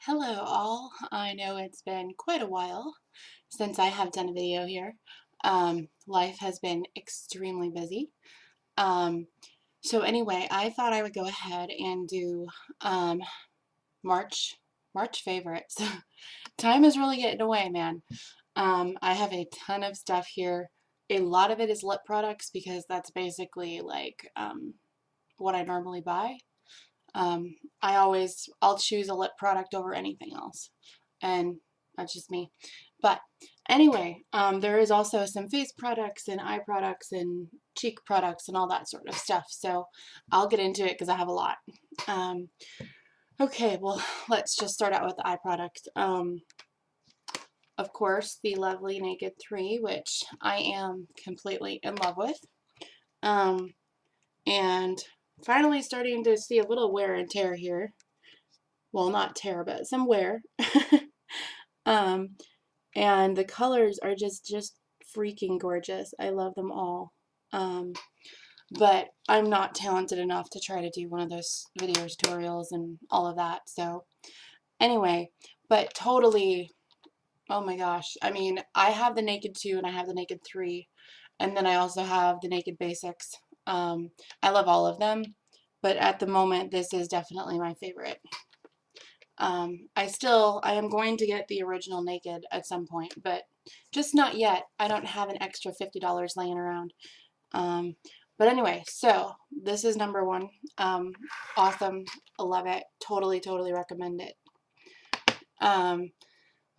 Hello all. I know it's been quite a while since I have done a video here. Life has been extremely busy. Um, so anyway, I thought I would go ahead and do um, March March favorites. Time is really getting away, man. I have a ton of stuff here. A lot of it is lip products because that's basically like what I normally buy. I'll choose a lip product over anything else. And that's just me. But anyway, there is also some face products and eye products and cheek products and all that sort of stuff. So I'll get into it because I have a lot. Um, okay, well, let's just start out with the eye product. Of course, the lovely Naked 3, which I am completely in love with. Um, and finally starting to see a little wear and tear here. Well, not tear, but some wear. um, and the colors are just freaking gorgeous. I love them all. But I'm not talented enough to try to do one of those video tutorials and all of that. So anyway, but totally, oh my gosh. I mean, I have the Naked 2 and I have the Naked 3. And then I also have the Naked Basics. I love all of them, but at the moment, this is definitely my favorite. I am going to get the original Naked at some point, but just not yet. I don't have an extra $50 laying around. But anyway, so this is number one. Awesome. I love it. Totally, totally recommend it.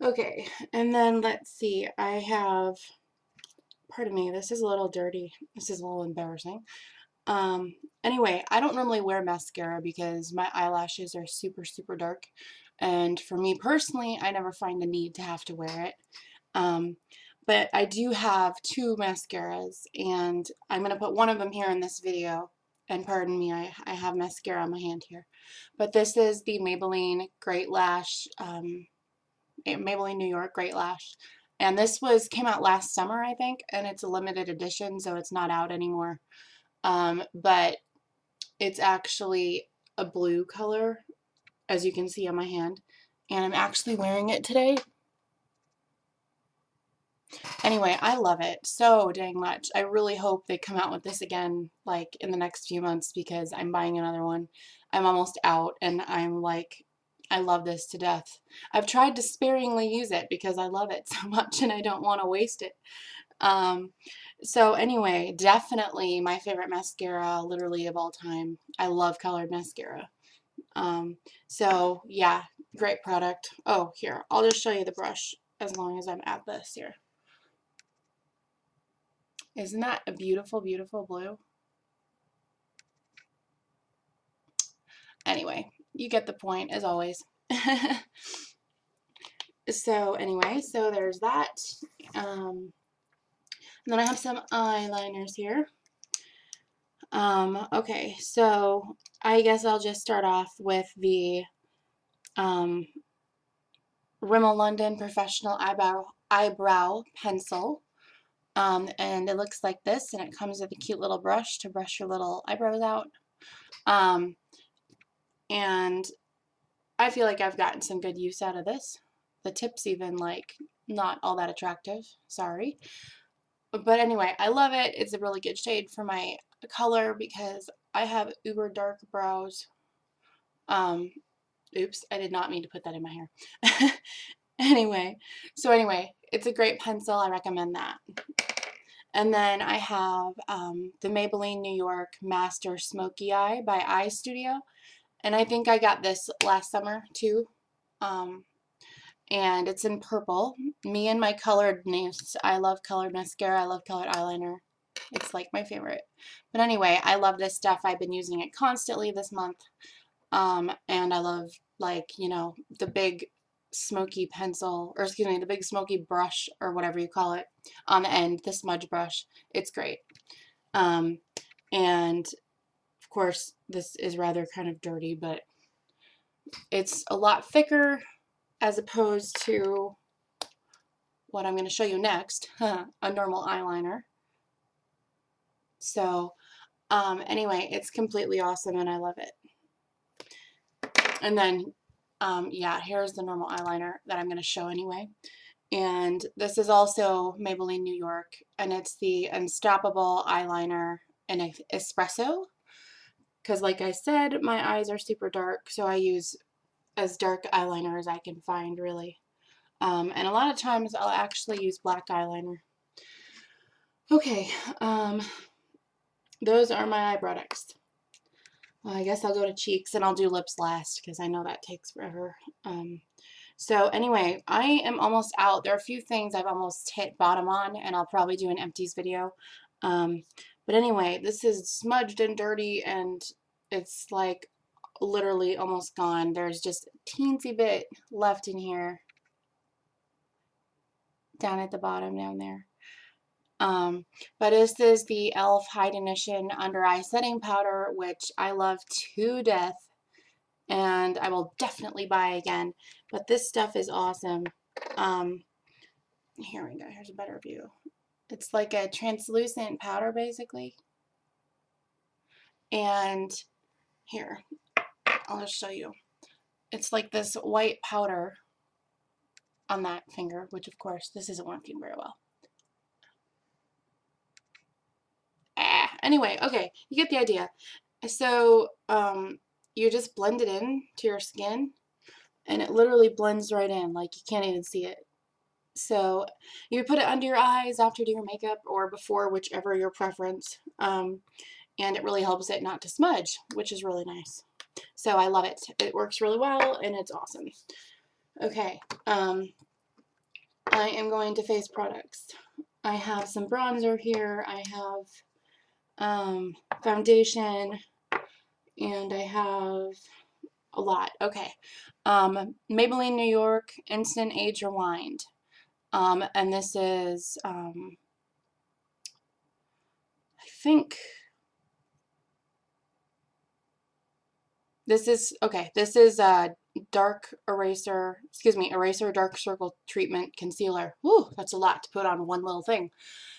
Okay, and then let's see. I have, pardon me, this is a little dirty. This is a little embarrassing. Anyway, I don't normally wear mascara because my eyelashes are super, super dark. And for me personally, I never find the need to have to wear it. But I do have two mascaras, and I'm going to put one of them here in this video. And pardon me, I have mascara on my hand here. But this is the Maybelline Great Lash, Maybelline New York Great Lash. And this came out last summer, I think, and it's a limited edition, so it's not out anymore. But it's actually a blue color, as you can see on my hand, and I'm actually wearing it today. Anyway, I love it so dang much. I really hope they come out with this again, like, in the next few months because I'm buying another one. I'm almost out, and I'm like, I love this to death. I've tried to sparingly use it because I love it so much and I don't want to waste it. So anyway, definitely my favorite mascara literally of all time. I love colored mascara. So yeah, great product. Oh, here, I'll just show you the brush as long as I'm at this here. Isn't that a beautiful, beautiful blue? Anyway, you get the point as always. So anyway, so there's that. Then I have some eyeliners here. Okay, so I guess I'll just start off with the Rimmel London Professional Eyebrow Pencil. And it looks like this, and it comes with a cute little brush to brush your little eyebrows out. And I feel like I've gotten some good use out of this. The tip's even, like, not all that attractive. Sorry. But anyway, I love it. It's a really good shade for my color because I have uber dark brows. Oops, I did not mean to put that in my hair. Anyway, it's a great pencil. I recommend that. And then I have the Maybelline New York Master Smoky Eye by Eye Studio. And I think I got this last summer too. And it's in purple. Me and my coloredness. I love colored mascara. I love colored eyeliner. It's like my favorite. But anyway, I love this stuff. I've been using it constantly this month. And I love, like, you know, the big smoky pencil, or excuse me, the big smoky brush, or whatever you call it, on the end, the smudge brush. It's great. And of course, this is rather kind of dirty, but it's a lot thicker as opposed to what I'm going to show you next, a normal eyeliner. So, anyway, it's completely awesome and I love it. And then yeah, here's the normal eyeliner that I'm going to show anyway. And this is also Maybelline New York, and it's the Unstoppable eyeliner in espresso. Because like I said, my eyes are super dark, so I use as dark eyeliner as I can find, really. And a lot of times I'll actually use black eyeliner. Okay, those are my eye products. I guess I'll go to cheeks and I'll do lips last because I know that takes forever. So anyway, I am almost out. There are a few things I've almost hit bottom on, and I'll probably do an empties video. But anyway, this is smudged and dirty, and it's like literally almost gone. There's just a teensy bit left in here, down at the bottom down there. But this is the e.l.f. High Definition Under Eye Setting Powder, which I love to death, and I will definitely buy again. But this stuff is awesome. Here we go. Here's a better view. It's like a translucent powder, basically. And here, I'll just show you. It's like this white powder on that finger, which of course this isn't working very well. Anyway, okay, you get the idea. So you just blend it in to your skin, and it literally blends right in, like you can't even see it. So you put it under your eyes after doing your makeup or before, whichever your preference, and it really helps it not to smudge, which is really nice. So I love it. It works really well, and it's awesome. Okay, I am going to face products. I have some bronzer here. I have foundation, and I have a lot. Okay, Maybelline New York Instant Age Rewind. And this is, I think, this is, okay, this is a dark eraser, excuse me, eraser dark circle treatment concealer. Woo, that's a lot to put on one little thing.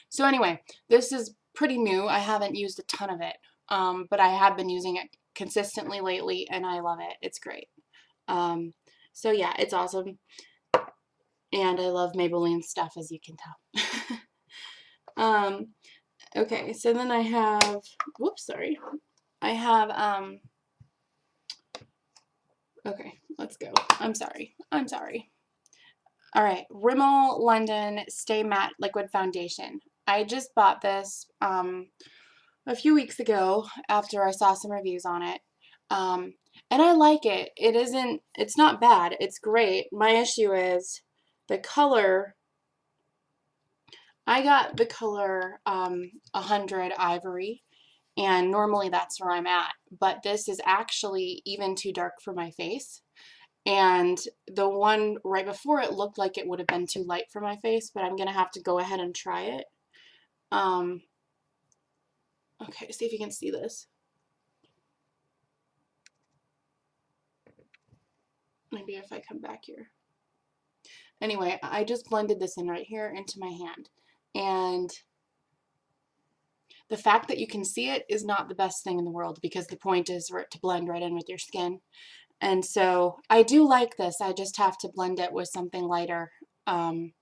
So anyway, this is pretty new. I haven't used a ton of it, but I have been using it consistently lately, and I love it. It's great. So yeah, it's awesome. And I love Maybelline stuff, as you can tell. Okay, so then I have, whoops, sorry. I have, okay, let's go. I'm sorry. All right, Rimmel London Stay Matte Liquid Foundation. I just bought this a few weeks ago after I saw some reviews on it. And I like it. It's not bad. It's great. My issue is the color. I got the color 100 Ivory, and normally that's where I'm at, but this is actually even too dark for my face. And the one right before it looked like it would have been too light for my face, but I'm gonna have to go ahead and try it. Okay, see if you can see this. Maybe if I come back here. Anyway, I just blended this in right here into my hand, and the fact that you can see it is not the best thing in the world, because the point is for it to blend right in with your skin. And so I do like this. I just have to blend it with something lighter to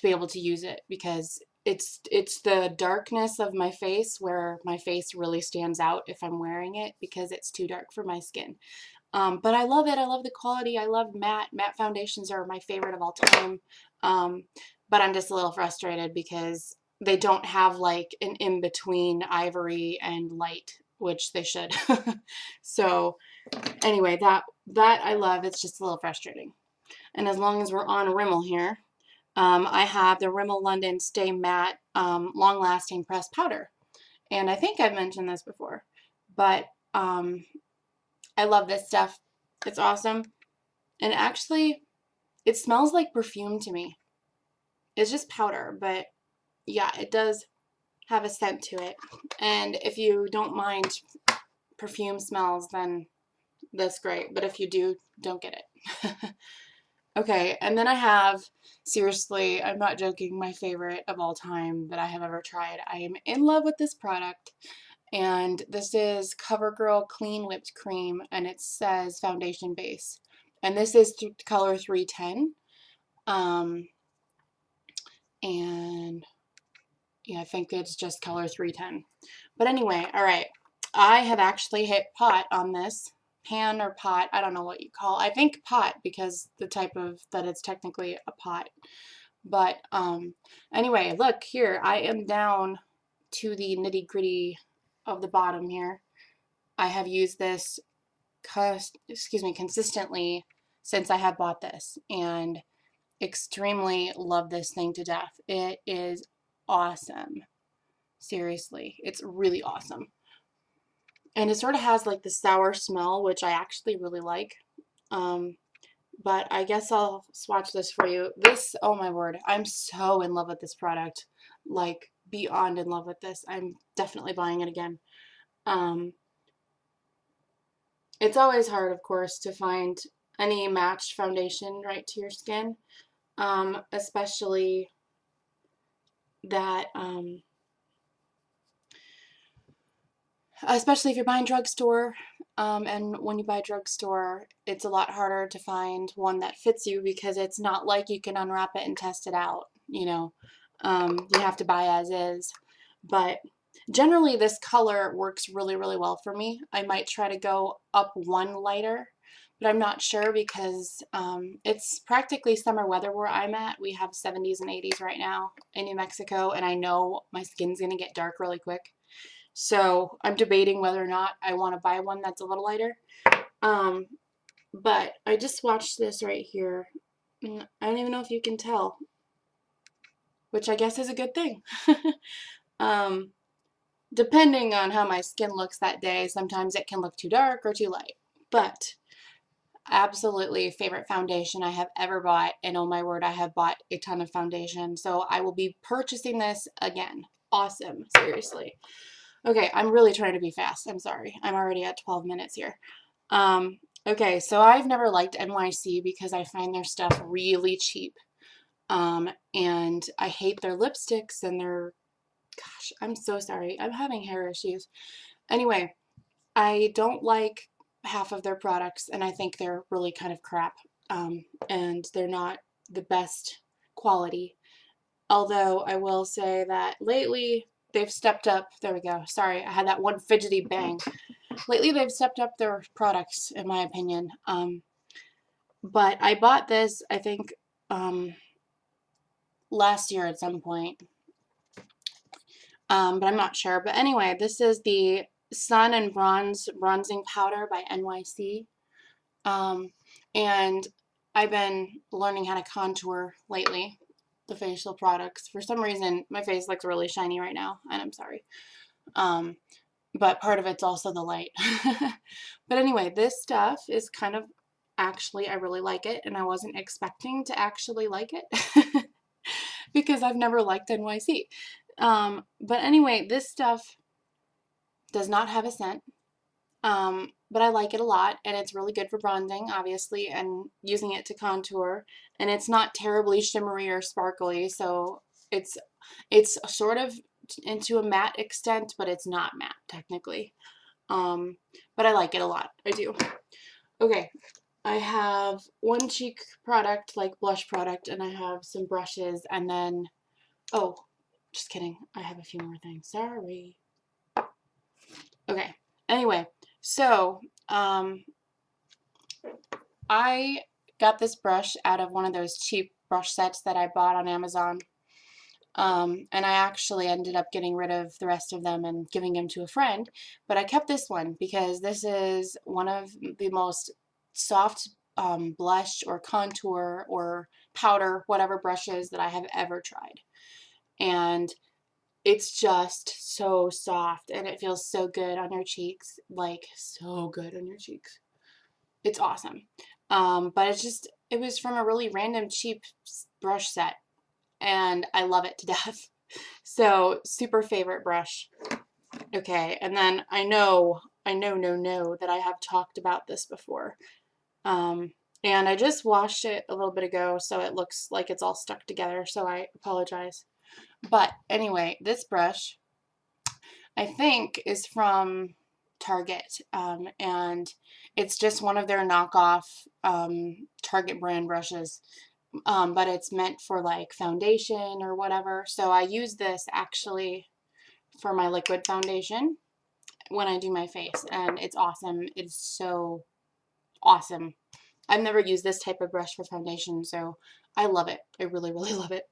be able to use it, because it's the darkness of my face where my face really stands out if I'm wearing it, because it's too dark for my skin. But I love it. I love the quality. I love matte. Matte foundations are my favorite of all time. But I'm just a little frustrated because they don't have like an in-between ivory and light, which they should. So anyway, that I love. It's just a little frustrating. And as long as we're on Rimmel here, I have the Rimmel London Stay Matte Long Lasting Pressed Powder. And I think I've mentioned this before, but I love this stuff. It's awesome. And actually, it smells like perfume to me. It's just powder, but yeah, it does have a scent to it. And if you don't mind perfume smells, then that's great. But if you do, don't get it. Okay, and then I have, seriously, I'm not joking, my favorite of all time that I have ever tried. I am in love with this product. And this is CoverGirl Clean Whipped Cream, and it says foundation base. And this is color 310. And yeah, I think it's just color 310. But anyway, all right. I have actually hit pot on this. Pan or pot, I don't know what you call it. I think pot because the type of, that it's technically a pot. But anyway, look here. I am down to the nitty gritty of the bottom here. I have used this, consistently since I have bought this, and extremely love this thing to death. It is awesome. Seriously, it's really awesome. And it sort of has like the sour smell, which I actually really like. But I guess I'll swatch this for you. This, oh my word, I'm so in love with this product. Like, beyond in love with this. I'm definitely buying it again. It's always hard, of course, to find any matched foundation right to your skin. Especially that, especially if you're buying drugstore, and when you buy drugstore, it's a lot harder to find one that fits you because it's not like you can unwrap it and test it out, you know. You have to buy as is. But generally this color works really, really well for me. I might try to go up one lighter, but I'm not sure because it's practically summer weather where I'm at. We have 70s and 80s right now in New Mexico, and I know my skin's gonna get dark really quick. So I'm debating whether or not I want to buy one that's a little lighter. But I just swatched this right here. I don't even know if you can tell, which I guess is a good thing. Depending on how my skin looks that day, sometimes it can look too dark or too light. But absolutely favorite foundation I have ever bought. And oh my word, I have bought a ton of foundation. So I will be purchasing this again. Awesome. Seriously. Okay, I'm really trying to be fast. I'm sorry. I'm already at 12 minutes here. Okay, so I've never liked NYC because I find their stuff really cheap. And I hate their lipsticks and their, gosh, I'm so sorry. I'm having hair issues. Anyway, I don't like half of their products, and I think they're really kind of crap. And they're not the best quality. Although I will say that lately they've stepped up. There we go. Sorry, I had that one fidgety bang. Lately they've stepped up their products, in my opinion. But I bought this, I think, last year at some point. But I'm not sure. But anyway, this is the Sun and Bronze Bronzing Powder by NYC. And I've been learning how to contour lately, the facial products. For some reason, my face looks really shiny right now, and I'm sorry. But part of it's also the light. But anyway, this stuff is kind of, actually, I really like it, and I wasn't expecting to actually like it because I've never liked NYC. But anyway, this stuff does not have a scent. But I like it a lot, and it's really good for bronzing, obviously, and using it to contour. And it's not terribly shimmery or sparkly, so it's sort of into a matte extent, but it's not matte technically. But I like it a lot. I do. Okay, I have one cheek product, like blush product, and I have some brushes, and then, oh, just kidding. I have a few more things. Sorry. Okay. Anyway, so I got this brush out of one of those cheap brush sets that I bought on Amazon. And I actually ended up getting rid of the rest of them and giving them to a friend. But I kept this one because this is one of the most soft blush or contour or powder, whatever brushes that I have ever tried. And it's just so soft, and it feels so good on your cheeks, like so good on your cheeks. It's awesome. But it was from a really random cheap brush set, and I love it to death. So super favorite brush. Okay, and then I know that I have talked about this before. And I just washed it a little bit ago, so it looks like it's all stuck together, so I apologize. But anyway, this brush, I think, is from Target, and it's just one of their knockoff Target brand brushes, but it's meant for like foundation or whatever. So I use this actually for my liquid foundation when I do my face, and it's awesome. It's so awesome. I've never used this type of brush for foundation, so I love it. I really, really love it.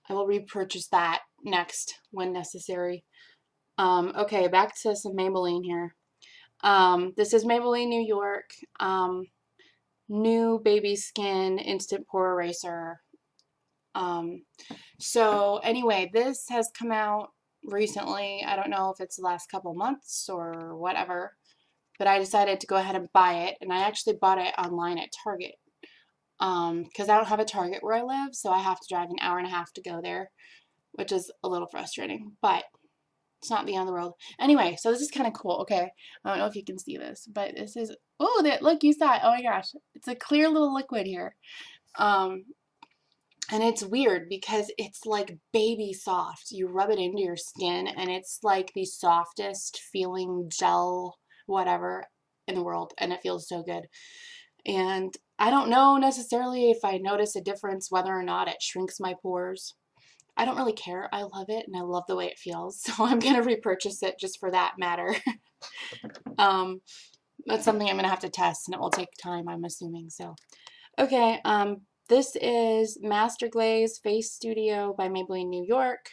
I will repurchase that next when necessary. Okay, back to some Maybelline here. This is Maybelline New York, new baby skin instant pore eraser. So anyway, this has come out recently. I don't know if it's the last couple months or whatever, but I decided to go ahead and buy it, and I actually bought it online at Target. Because I don't have a Target where I live, so I have to drive an hour and a half to go there, which is a little frustrating, but it's not the end of the world. Anyway, so this is kind of cool. Okay, I don't know if you can see this, but this is, oh, that, look, you saw it. Oh my gosh, it's a clear little liquid here. And it's weird because it's like baby soft. You rub it into your skin and it's like the softest feeling gel, whatever, in the world, and it feels so good. And I don't know necessarily if I notice a difference whether or not it shrinks my pores. I don't really care. I love it and I love the way it feels. So I'm going to repurchase it just for that matter. That's something I'm going to have to test and it will take time, I'm assuming. So, okay. This is Master Glaze Face Studio by Maybelline New York,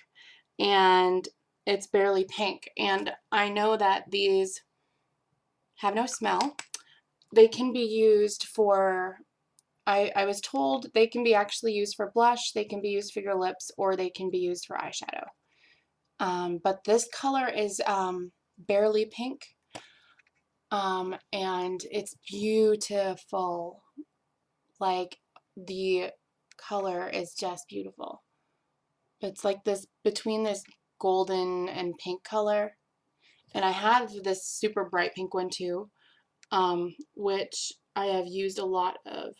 and it's barely pink. And I know that these have no smell. They can be used for, I was told they can be actually used for blush, they can be used for your lips, or they can be used for eyeshadow. But this color is barely pink, and it's beautiful. Like, the color is just beautiful. It's like this, between this golden and pink color. And I have this super bright pink one too, which I have used a lot of.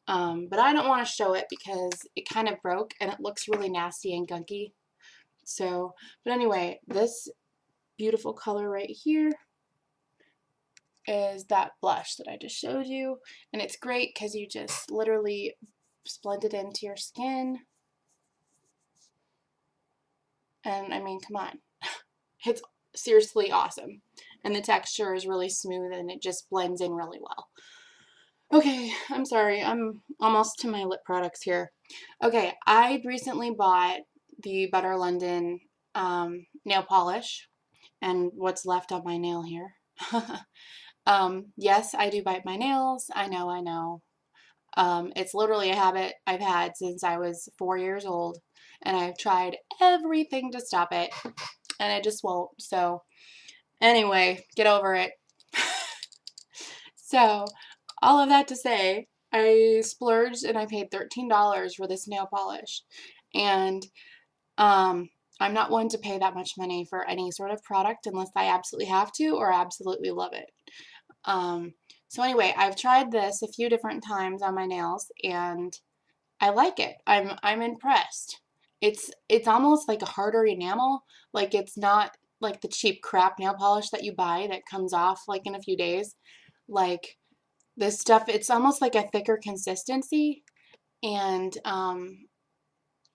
But I don't want to show it because it kind of broke and it looks really nasty and gunky. So, but anyway, this beautiful color right here is that blush that I just showed you. And it's great because you just literally blend it into your skin. And I mean, come on. It's seriously awesome. And the texture is really smooth and it just blends in really well. Okay, I'm sorry. I'm almost to my lip products here. Okay, I recently bought the Butter London nail polish and what's left on my nail here. Yes, I do bite my nails. I know, I know. It's literally a habit I've had since I was 4 years old, and I've tried everything to stop it, and I just won't. So, anyway, get over it. So, all of that to say, I splurged and I paid $13 for this nail polish, and I'm not one to pay that much money for any sort of product unless I absolutely have to or absolutely love it. So anyway, I've tried this a few different times on my nails and I like it. I'm impressed. It's almost like a harder enamel. Like, it's not like the cheap crap nail polish that you buy that comes off like in a few days. Like, this stuff, it's almost like a thicker consistency, and I'm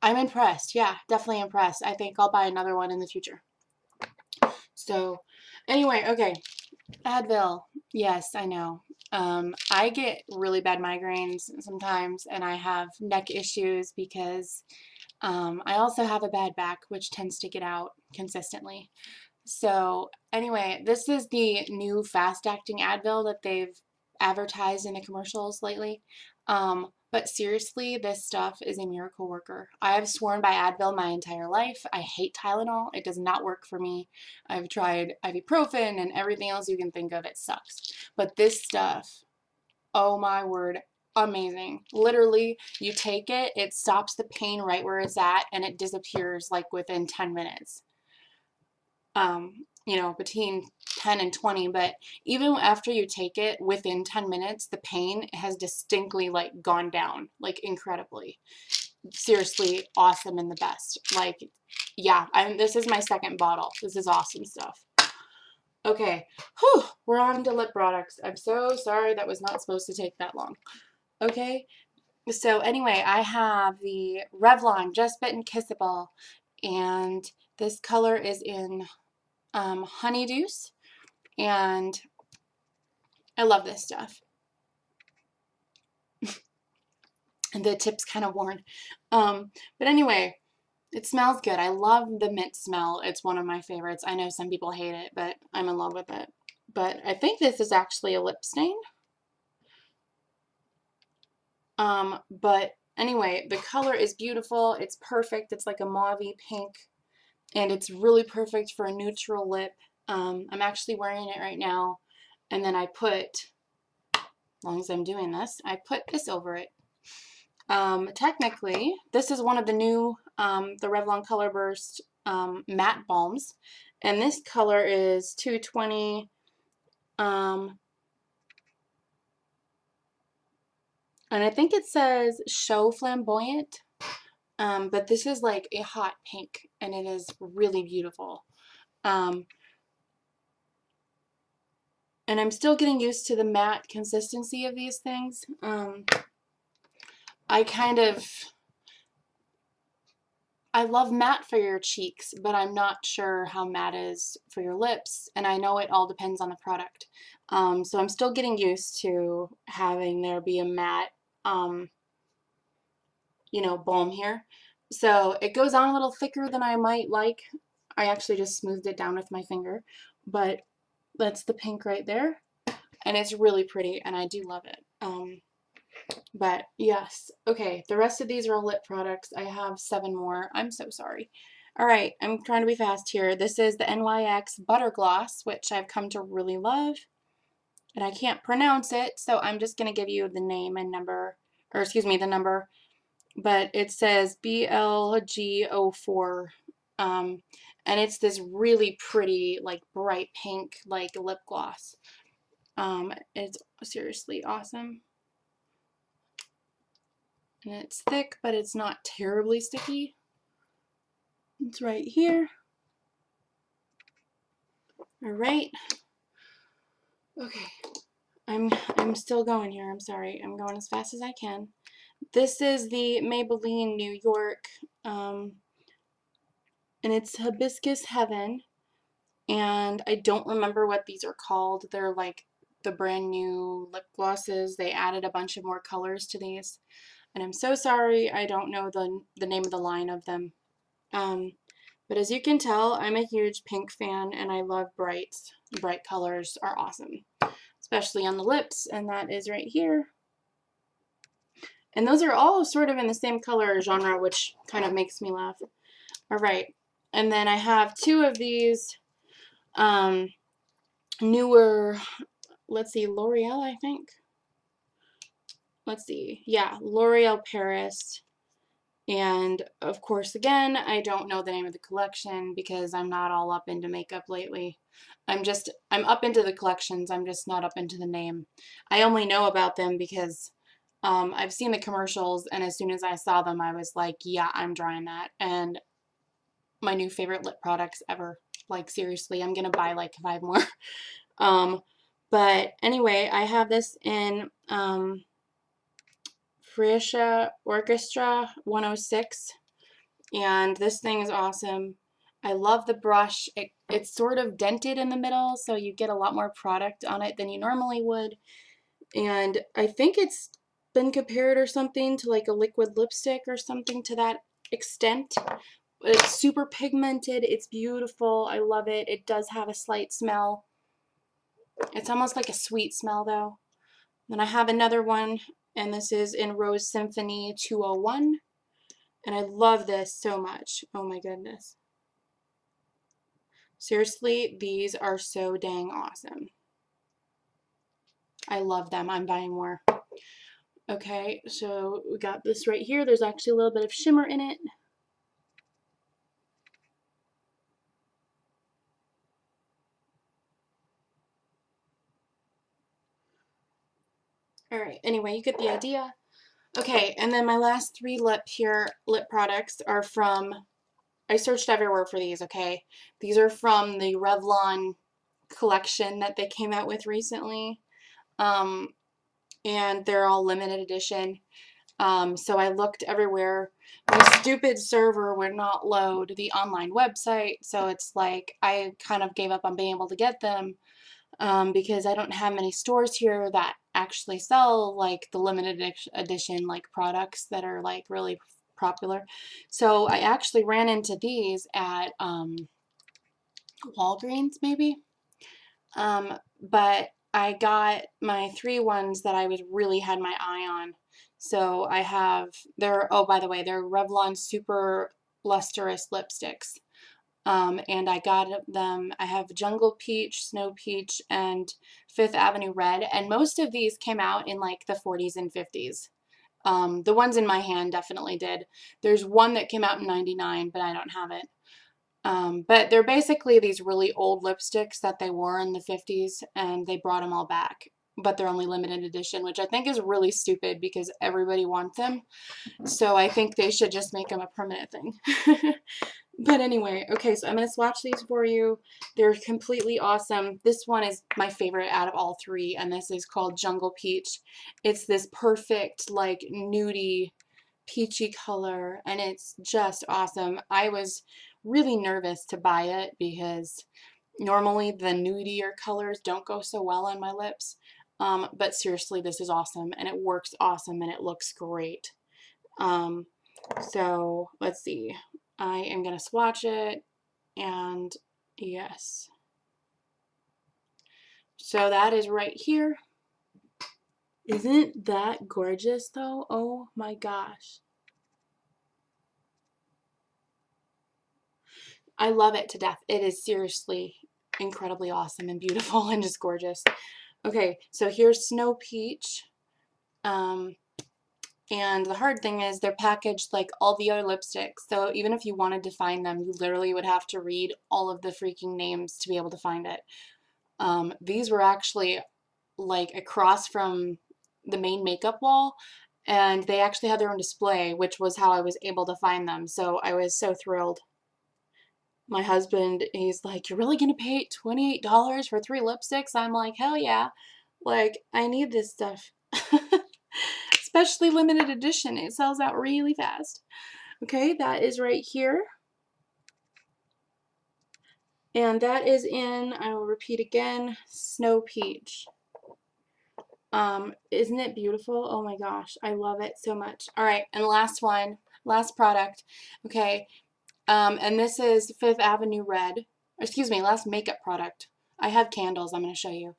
impressed. Yeah, definitely impressed. I think I'll buy another one in the future. So anyway, okay. Advil. Yes, I know. I get really bad migraines sometimes, and I have neck issues because I also have a bad back, which tends to get out consistently. So anyway, this is the new fast-acting Advil that they've advertised in the commercials lately. But seriously, this stuff is a miracle worker. I have sworn by Advil my entire life. I hate Tylenol. It does not work for me. I've tried ibuprofen and everything else you can think of. It sucks. But this stuff, oh my word, amazing. Literally, you take it, it stops the pain right where it's at, and it disappears like within 10 minutes. You know, between 10 and 20, but even after you take it, within 10 minutes, the pain has distinctly like gone down, like incredibly. Seriously awesome and the best. Like, yeah, this is my second bottle. This is awesome stuff. Okay, whew, we're on to lip products. I'm so sorry, that was not supposed to take that long. Okay, so anyway, I have the Revlon Just Bitten Kissable, and this color is in Honeydews, and I love this stuff. And the tip's kind of worn. But anyway, it smells good. I love the mint smell. It's one of my favorites. I know some people hate it, but I'm in love with it. But I think this is actually a lip stain. But anyway, the color is beautiful. It's perfect. It's like a mauvey pink, and it's really perfect for a neutral lip. I'm actually wearing it right now, and then I put, as long as I'm doing this, I put this over it. Technically, this is one of the new, the Revlon Color Burst matte balms, and this color is 220. And I think it says Show Flamboyant, but this is like a hot pink, and it is really beautiful. And I'm still getting used to the matte consistency of these things. I love matte for your cheeks, but I'm not sure how matte is for your lips, and I know it all depends on the product. So I'm still getting used to having there be a matte, balm here. So it goes on a little thicker than I might like. I actually just smoothed it down with my finger, but that's the pink right there, and it's really pretty, and I do love it. But yes, okay, the rest of these are all lip products. I have 7 more. I'm so sorry. All right, I'm trying to be fast here. This is the NYX Butter Gloss, which I've come to really love, and I can't pronounce it, so I'm just going to give you the name and number, or excuse me, the number, but it says BLG04, and it's this really pretty, like, bright pink, like, lip gloss. It's seriously awesome. And it's thick, but it's not terribly sticky. It's right here. All right. Okay. I'm still going here. I'm sorry. I'm going as fast as I can. This is the Maybelline New York, and it's Hibiscus Heaven. And I don't remember what these are called. They're like the brand new lip glosses. They added a bunch of more colors to these. And I'm so sorry, I don't know the name of the line of them. But as you can tell, I'm a huge pink fan, and I love brights. Bright colors are awesome, especially on the lips, and that is right here. And those are all sort of in the same color genre, which kind of makes me laugh. All right, and then I have 2 of these newer, let's see, L'Oreal, I think. Let's see, yeah, L'Oreal Paris. And of course, again, I don't know the name of the collection because I'm not all up into makeup lately. I'm up into the collections, I'm just not up into the name. I only know about them because I've seen the commercials, and as soon as I saw them, I was like, yeah, I'm trying that. And my new favorite lip products ever. Like, seriously, I'm gonna buy like 5 more. But anyway, I have this in Freesia Orchestra 106, and this thing is awesome. I love the brush. It's sort of dented in the middle, so you get a lot more product on it than you normally would. And I think it's been compared or something to like a liquid lipstick or something to that extent. It's super pigmented. It's beautiful. I love it. It does have a slight smell. It's almost like a sweet smell though. Then I have another one, and this is in Rose Symphony 201. And I love this so much. Oh my goodness. Seriously, these are so dang awesome. I love them. I'm buying more. Okay, so we got this right here. There's actually a little bit of shimmer in it. All right, anyway, you get the idea. Okay, and then my last 3 lip products are from, I searched everywhere for these, okay? These are from the Revlon collection that they came out with recently. And they're all limited edition. So I looked everywhere. My stupid server would not load the online website, so it's like I kind of gave up on being able to get them because I don't have many stores here that actually sell like the limited edition like products that are like really popular. So I actually ran into these at Walgreens maybe. But I got my 3 ones that I was really had my eye on. So I have, oh, by the way, they're Revlon Super Lustrous lipsticks. And I got them, I have Jungle Peach, Snow Peach, and Fifth Avenue Red. And most of these came out in like the 40s and 50s. The ones in my hand definitely did. There's one that came out in 99, but I don't have it. But they're basically these really old lipsticks that they wore in the 50s, and they brought them all back. But they're only limited edition, which I think is really stupid because everybody wants them. So I think they should just make them a permanent thing. But anyway, okay, so I'm going to swatch these for you. They're completely awesome. This one is my favorite out of all 3, and this is called Jungle Peach. It's this perfect, like, nudie, peachy color, and it's just awesome. I was really nervous to buy it because normally the nudier colors don't go so well on my lips. But seriously, this is awesome, and it works awesome, and it looks great. So let's see. I am going to swatch it, and yes. So that is right here. Isn't that gorgeous though? Oh my gosh. I love it to death. It is seriously incredibly awesome and beautiful and just gorgeous. Okay, so here's Snow Peach. And the hard thing is they're packaged like all the other lipsticks. So even if you wanted to find them, you literally would have to read all of the freaking names to be able to find it. These were actually like across from the main makeup wall, and they actually had their own display, which was how I was able to find them. So I was so thrilled. My husband, he's like, "You're really gonna pay $28 for 3 lipsticks?" I'm like, "Hell yeah. Like, I need this stuff." Especially limited edition. It sells out really fast. Okay, that is right here. And that is in, I will repeat again, Snow Peach. Isn't it beautiful? Oh my gosh, I love it so much. All right, and last one, last product. Okay, and this is Fifth Avenue Red. Excuse me, last makeup product. I have candles I'm going to show you.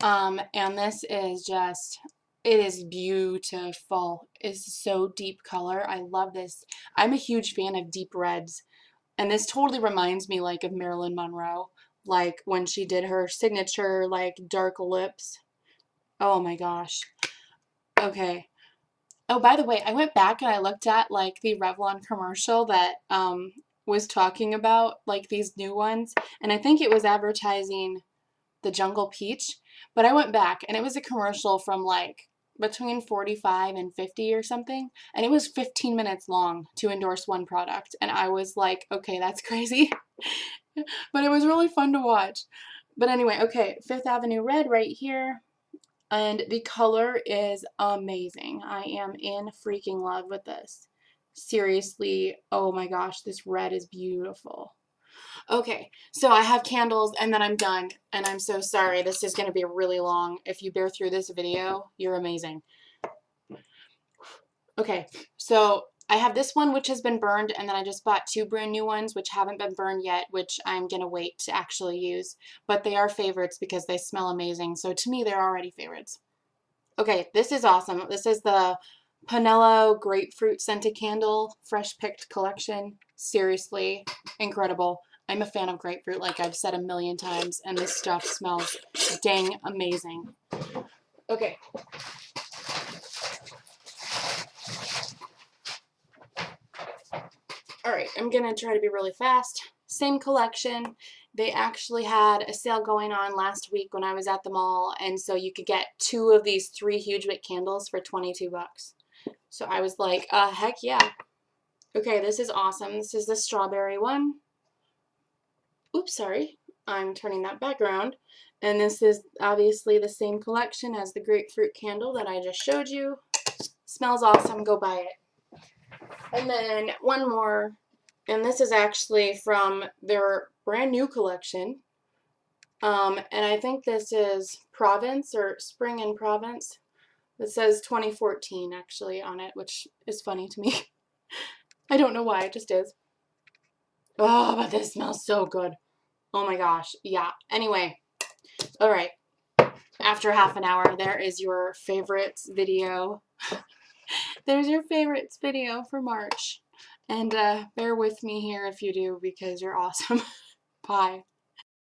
And this is just, it is beautiful. It's so deep color. I love this. I'm a huge fan of deep reds. And this totally reminds me like of Marilyn Monroe. Like when she did her signature like dark lips. Oh my gosh. Okay. Oh, by the way, I went back and I looked at like the Revlon commercial that was talking about like these new ones. And I think it was advertising the Jungle Peach. But I went back and it was a commercial from like between 45 and 50 or something. And it was 15 minutes long to endorse one product. And I was like, okay, that's crazy. But it was really fun to watch. But anyway, okay, Fifth Avenue Red right here. And the color is amazing. I am in freaking love with this. Seriously, oh my gosh, this red is beautiful. Okay, so I have candles and then I'm done. And I'm so sorry, this is going to be really long. If you bear through this video, you're amazing. Okay, so I have this one which has been burned, and then I just bought 2 brand new ones which haven't been burned yet, which I'm going to wait to actually use. But they are favorites because they smell amazing, so to me they're already favorites. Okay, this is awesome. This is the Panello Grapefruit Scented Candle Fresh Picked Collection. Seriously, incredible. I'm a fan of grapefruit, like I've said a million times, and this stuff smells dang amazing. Okay. Alright, I'm gonna try to be really fast. Same collection. They actually had a sale going on last week when I was at the mall, and so you could get 2 of these 3 huge wick candles for 22 bucks. So I was like, heck yeah. Okay, this is awesome. This is the strawberry one. Oops, sorry. I'm turning that back around. And this is obviously the same collection as the grapefruit candle that I just showed you. Smells awesome. Go buy it. And then one more. And this is actually from their brand new collection. And I think this is Provence or Spring in Provence. It says 2014 actually on it, which is funny to me. I don't know why, it just is. Oh, but this smells so good. Oh my gosh, yeah. Anyway, all right. After half an hour, there is your favorites video. There's your favorites video for March. And bear with me here if you do, because you're awesome. Bye.